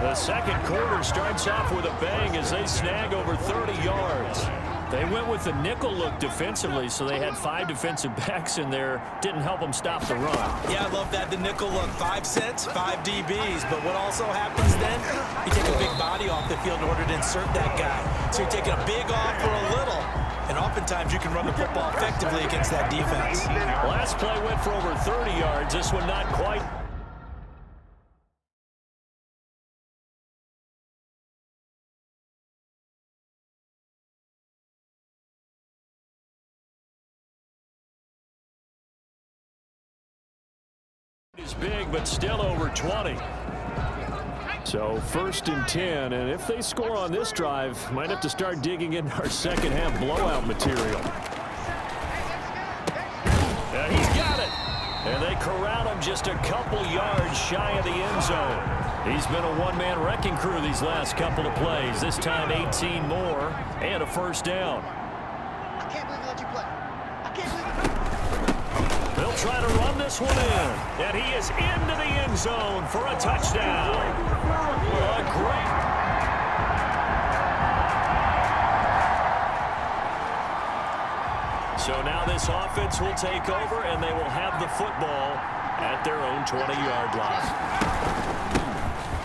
The second quarter starts off with a bang as they snag over 30 yards. They went with the nickel look defensively, so they had 5 defensive backs in there. Didn't help them stop the run. Yeah, I love that, the nickel look. 5 sets, 5 DBs. But what also happens then, you take a big body off the field in order to insert that guy. So you're taking a big off for a little. And oftentimes you can run the football effectively against that defense. Last play went for over 30 yards. This one not quite. Is big, but still over 20. So 1st and 10, and if they score on this drive, might have to start digging into our second half blowout material. And he's got it. And they corral him just a couple yards shy of the end zone. He's been a one-man wrecking crew these last couple of plays. This time 18 more and a first down. I can't believe I let you play. I can't believe it. They'll try to run this one in, and he is into the end zone for a touchdown. A great. So now this offense will take over, and they will have the football at their own 20-yard line.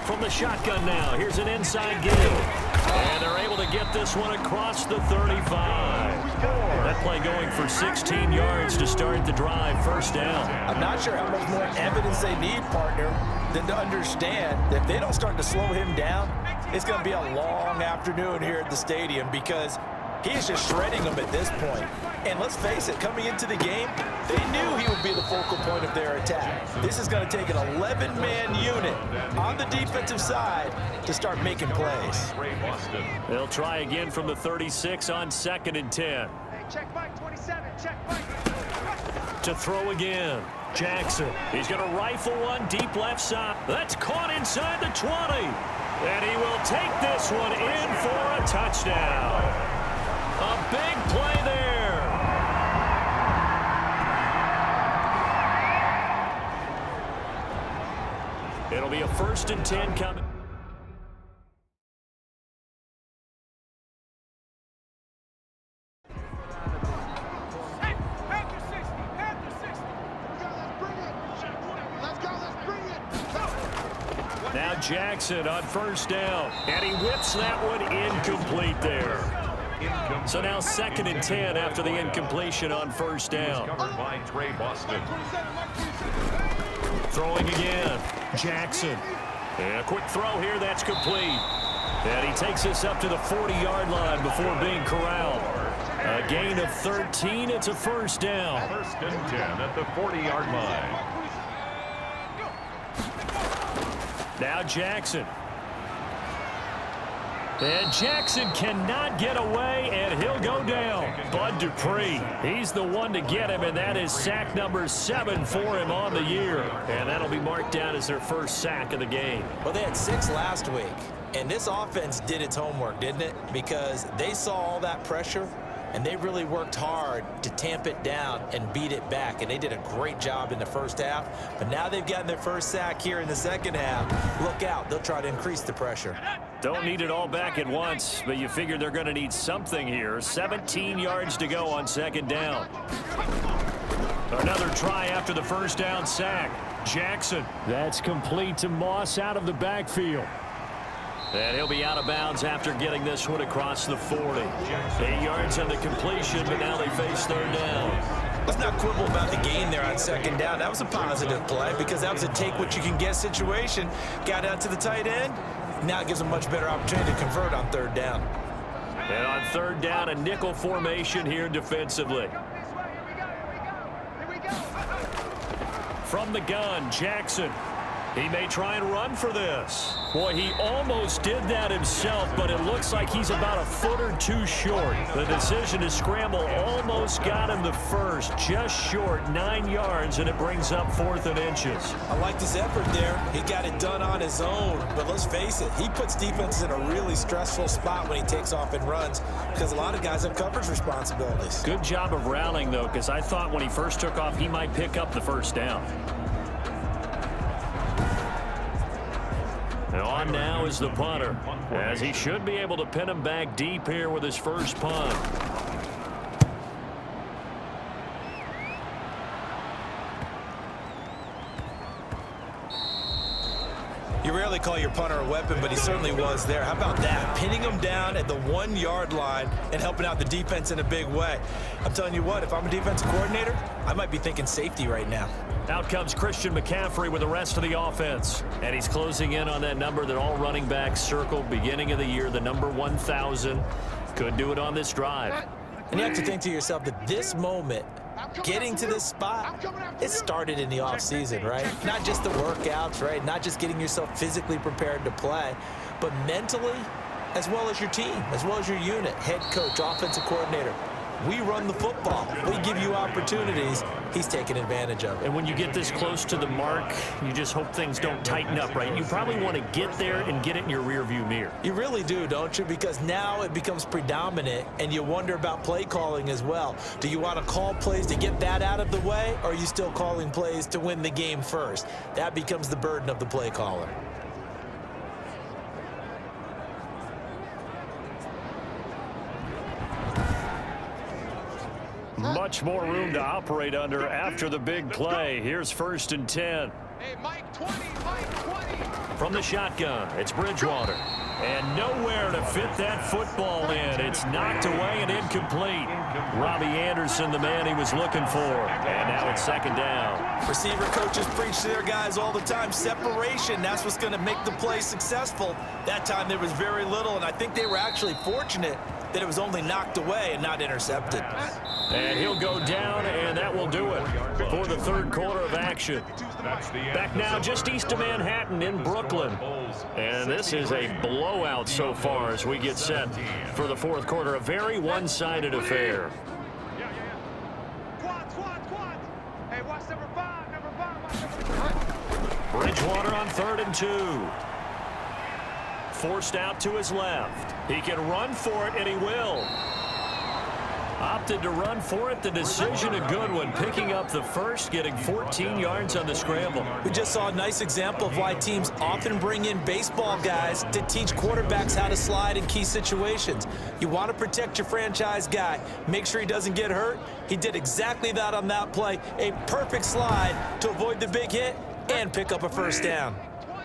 From the shotgun now, here's an inside give. And they're able to get this one across the 35. That play going for 16 yards to start the drive, first down. I'm not sure how much more evidence they need, partner, than to understand that if they don't start to slow him down, it's going to be a long afternoon here at the stadium because he is just shredding them at this point. And let's face it, coming into the game, they knew he would be the focal point of their attack. This is going to take an 11-man unit on the defensive side to start making plays. They'll try again from the 36 on 2nd and 10. Check Mike 27. Check Mike. To throw again. Jackson. He's going to rifle one deep left side. That's caught inside the 20. And he will take this one in for a touchdown. A big play there. It'll be a 1st and 10 coming. Now Jackson on 1st down, and he whips that one incomplete there. So now 2nd and 10 after the incompletion on 1st down. Throwing again, Jackson. And a quick throw here, that's complete. And he takes this up to the 40-yard line before being corralled. A gain of 13, it's a first down. 1st and 10 at the 40-yard line. Now Jackson. And Jackson cannot get away, and he'll go down. Bud Dupree, he's the one to get him, and that is sack number 7 for him on the year. And that'll be marked down as their first sack of the game. Well, they had 6 last week, and this offense did its homework, didn't it? Because they saw all that pressure, and they really worked hard to tamp it down and beat it back. And they did a great job in the first half. But now they've gotten their first sack here in the second half. Look out. They'll try to increase the pressure. Don't need it all back at once, but you figure they're going to need something here. 17 yards to go on 2nd down. Another try after the first down sack. Jackson. That's complete to Moss out of the backfield. And he'll be out of bounds after getting this one across the 40. 8 yards on the completion, but now they face 3rd down. Let's not quibble about the gain there on 2nd down. That was a positive play because that was a take-what-you-can-get situation. Got out to the tight end. Now it gives them a much better opportunity to convert on 3rd down. And on 3rd down, a nickel formation here defensively. From the gun, Jackson. He may try and run for this. Boy, he almost did that himself, but it looks like he's about a foot or two short. The decision to scramble almost got him the first, just short, 9 yards, and it brings up 4th and inches. I like his effort there. He got it done on his own, but let's face it, he puts defenses in a really stressful spot when he takes off and runs because a lot of guys have coverage responsibilities. Good job of rallying, though, because I thought when he first took off, he might pick up the first down. And on now is the punter, as he should be able to pin him back deep here with his first punt. You rarely call your punter a weapon, but he certainly was there. How about that? Pinning him down at the 1-yard line and helping out the defense in a big way. I'm telling you what, if I'm a defensive coordinator, I might be thinking safety right now. Out comes Christian McCaffrey with the rest of the offense. And he's closing in on that number that all running backs circled beginning of the year, the number 1,000. Could do it on this drive. And you have to think to yourself that this moment, getting to this spot, it started in the offseason, right? Not just the workouts, right? Not just getting yourself physically prepared to play, but mentally, as well as your team, as well as your unit, head coach, offensive coordinator. We run the football. We give you opportunities. He's taking advantage of it. And when you get this close to the mark, you just hope things don't tighten up, right? You probably want to get there and get it in your rearview mirror. You really do, don't you? Because now it becomes predominant, and you wonder about play calling as well. Do you want to call plays to get that out of the way, or are you still calling plays to win the game first? That becomes the burden of the play caller. Much more room to operate under after the big play. Here's 1st and 10. Hey, Mike 20, Mike 20. From the shotgun, it's Bridgewater. And nowhere to fit that football in. It's knocked away and incomplete. Robbie Anderson, the man he was looking for. And now it's 2nd down. Receiver coaches preach to their guys all the time. Separation, that's what's going to make the play successful. That time there was very little, and I think they were actually fortunate that it was only knocked away and not intercepted. And he'll go down, and that will do it for the 3rd quarter of action. Back now just east of Manhattan in Brooklyn. And this is a blowout so far as we get set for the 4th quarter. A very one-sided affair. Quad. Hey, watch number 5, watch number 5. Bridgewater on 3rd and 2. Forced out to his left. He can run for it, and he will. Opted to run for it. The decision a good one. Picking up the first, getting 14 yards on the scramble. We just saw a nice example of why teams often bring in baseball guys to teach quarterbacks how to slide in key situations. You want to protect your franchise guy. Make sure he doesn't get hurt. He did exactly that on that play. A perfect slide to avoid the big hit and pick up a 1st down.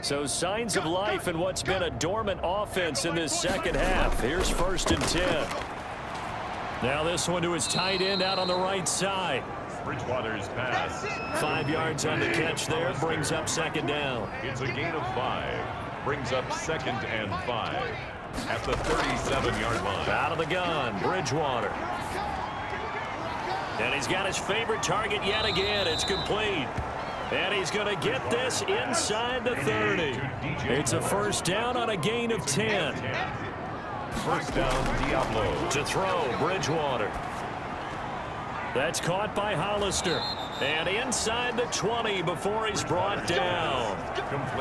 So signs of life in what's been a dormant offense in this 2nd half. Here's 1st and 10. Now this one to his tight end out on the right side. Bridgewater's pass. 5 yards on the catch there. Brings up 2nd down. It's a gain of 5. Brings up 2nd and 5 at the 37-yard line. Out of the gun, Bridgewater. And he's got his favorite target yet again. It's complete. And he's going to get this inside the 30. It's a 1st down on a gain of 10. 1st down, Diablos. To throw, Bridgewater. That's caught by Hollister. And inside the 20 before he's brought down.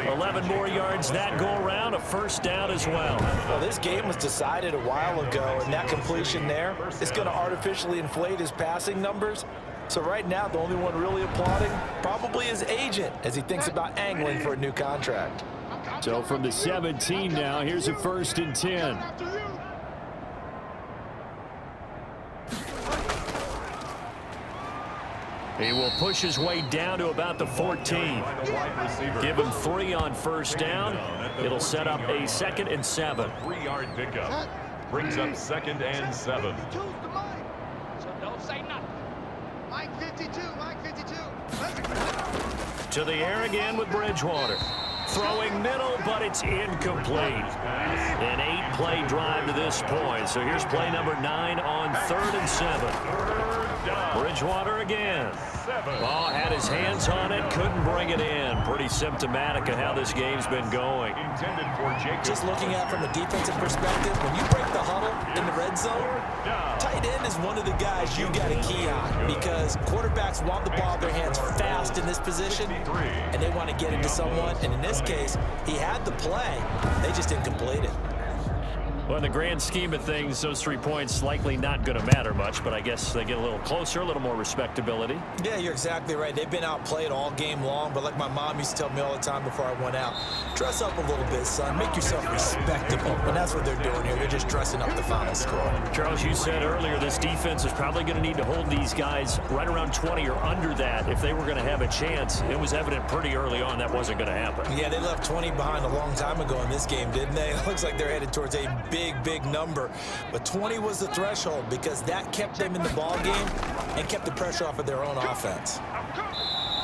11 more yards that go around, a 1st down as well. Well, this game was decided a while ago, and that completion there is going to artificially inflate his passing numbers. So right now, the only one really applauding probably his agent as he thinks about angling for a new contract. So from the 17 now, here's a 1st and 10. He will push his way down to about the 14. Give him 3 on 1st down. It'll set up a 2nd and 7. 3-yard pickup. Brings up 2nd and 7. So don't say nothing. Mike 52, Mike 52. To the air again with Bridgewater. Throwing middle, but it's incomplete. An 8-play drive to this point. So here's play number 9 on 3rd and 7. Bridgewater again. Ball had his hands on it, couldn't bring it in. Pretty symptomatic of how this game's been going. Just looking at it from a defensive perspective, when you break the huddle in the red zone, tight end is one of the guys you got to key on because quarterbacks want the ball in their hands fast in this position, and they want to get it to someone. And in this case, he had the play. They just didn't complete it. Well, in the grand scheme of things, those 3 points likely not going to matter much, but I guess they get a little closer, a little more respectability. Yeah, you're exactly right. They've been outplayed all game long, but like my mom used to tell me all the time before I went out, dress up a little bit, son. Make yourself respectable. And that's what they're doing here. They're just dressing up the final score. Charles, you said earlier this defense is probably going to need to hold these guys right around 20 or under that if they were going to have a chance. It was evident pretty early on that wasn't going to happen. Yeah, they left 20 behind a long time ago in this game, didn't they? It looks like they're headed towards a big number. But 20 was the threshold because that kept them in the ball game and kept the pressure off of their own offense.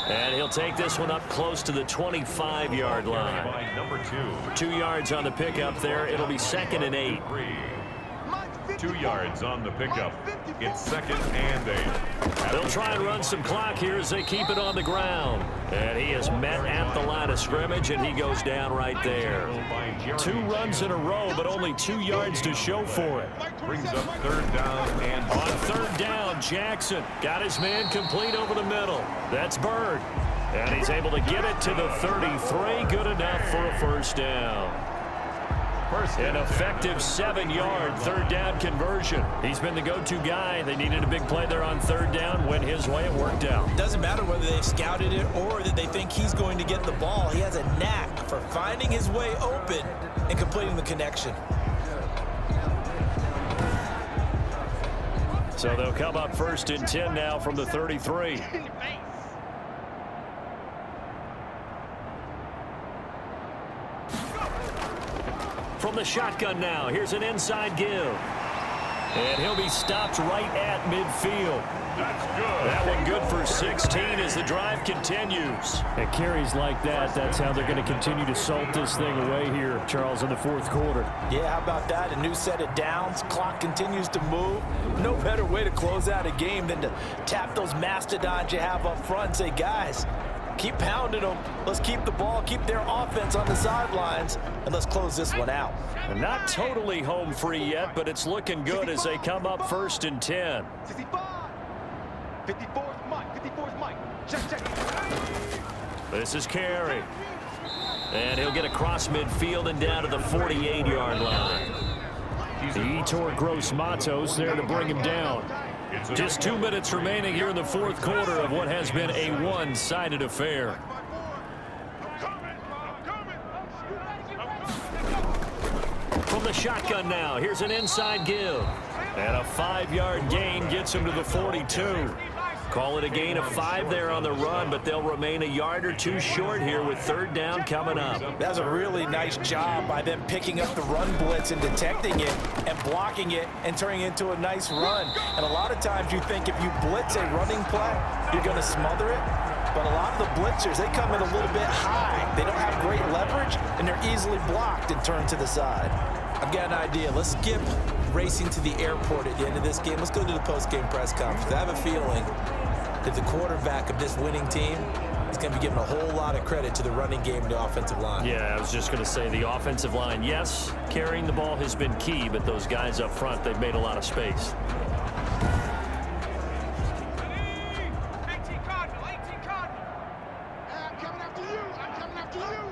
And he'll take this one up close to the 25-yard line. By number 2. 2 yards on the pickup there. It'll be 2nd and 8. 2 yards on the pickup. It's 2nd and 8. They'll try and run some clock here as they keep it on the ground. And he is met at the line of scrimmage, and he goes down right there. 2 runs in a row, but only 2 yards to show for it. Brings up 3rd down and On 3rd down, Jackson got his man complete over the middle. That's Bird. And he's able to get it to the 33. Good enough for a 1st down. An effective 7-yard 3rd down conversion. He's been the go-to guy. They needed a big play there on 3rd down. Went his way. It worked out. Doesn't matter whether they've scouted it or that they think he's going to get the ball. He has a knack for finding his way open and completing the connection. So they'll come up 1st and 10 now from the 33. From the shotgun now, here's an inside give. And he'll be stopped right at midfield. that's good. That one good for 16 as the drive continues. And carries like that, that's how they're going to continue to salt this thing away here, Charles, in the 4th quarter. Yeah, how about that? A new set of downs. Clock continues to move. No better way to close out a game than to tap those mastodons you have up front and say, guys, keep pounding them. Let's keep the ball, keep their offense on the sidelines, and let's close this one out. And not totally home free yet, but it's looking good as they come up 1st and 10. 54's Mike. 54's Mike. Check. This is Carey. And he'll get across midfield and down to the 48-yard line. The Etor Gross Matos there to bring him down. Just 2 minutes remaining here in the 4th quarter of what has been a one-sided affair. From the shotgun now, here's an inside give. And a 5-yard gain gets him to the 42. Call it a gain of 5 there on the run, but they'll remain a yard or 2 short here with 3rd down coming up. That's a really nice job by them picking up the run blitz and detecting it and blocking it and turning it into a nice run. And a lot of times you think if you blitz a running play, you're going to smother it. But a lot of the blitzers, they come in a little bit high. They don't have great leverage, and they're easily blocked and turned to the side. I've got an idea. Let's skip racing to the airport at the end of this game. Let's go to the post-game press conference. I have a feeling that the quarterback of this winning team is going to be given a whole lot of credit to the running game and the offensive line. Yeah, I was just going to say the offensive line, yes, carrying the ball has been key, but those guys up front, they've made a lot of space. 18 Cardinal. I'm coming after you. I'm coming after you.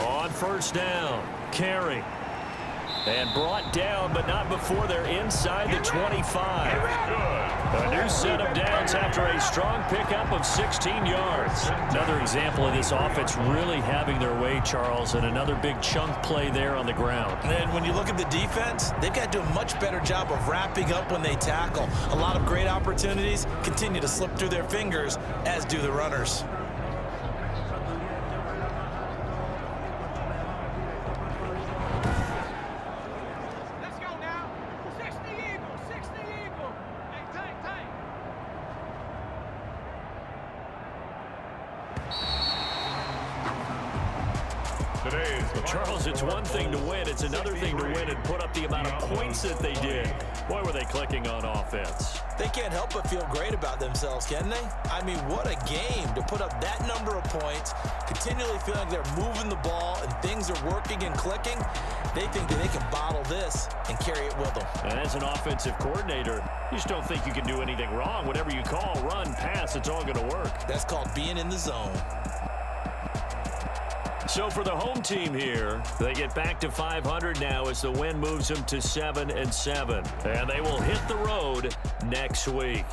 On 1st down, Carey. And brought down, but not before they're inside the 25. A new set of downs after a strong pickup of 16 yards. Another example of this offense really having their way, Charles, and another big chunk play there on the ground. And when you look at the defense, they've got to do a much better job of wrapping up when they tackle. A lot of great opportunities continue to slip through their fingers, as do the runners. Charles, it's one thing to win. It's another thing to win and put up the amount of points that they did. Boy, were they clicking on offense. They can't help but feel great about themselves, can they? I mean, what a game to put up that number of points, continually feeling like they're moving the ball and things are working and clicking. They think that they can bottle this and carry it with them. And as an offensive coordinator, you just don't think you can do anything wrong. Whatever you call, run, pass, it's all going to work. That's called being in the zone. So for the home team here, they get back to 500 now as the win moves them to 7-7. And they will hit the road next week.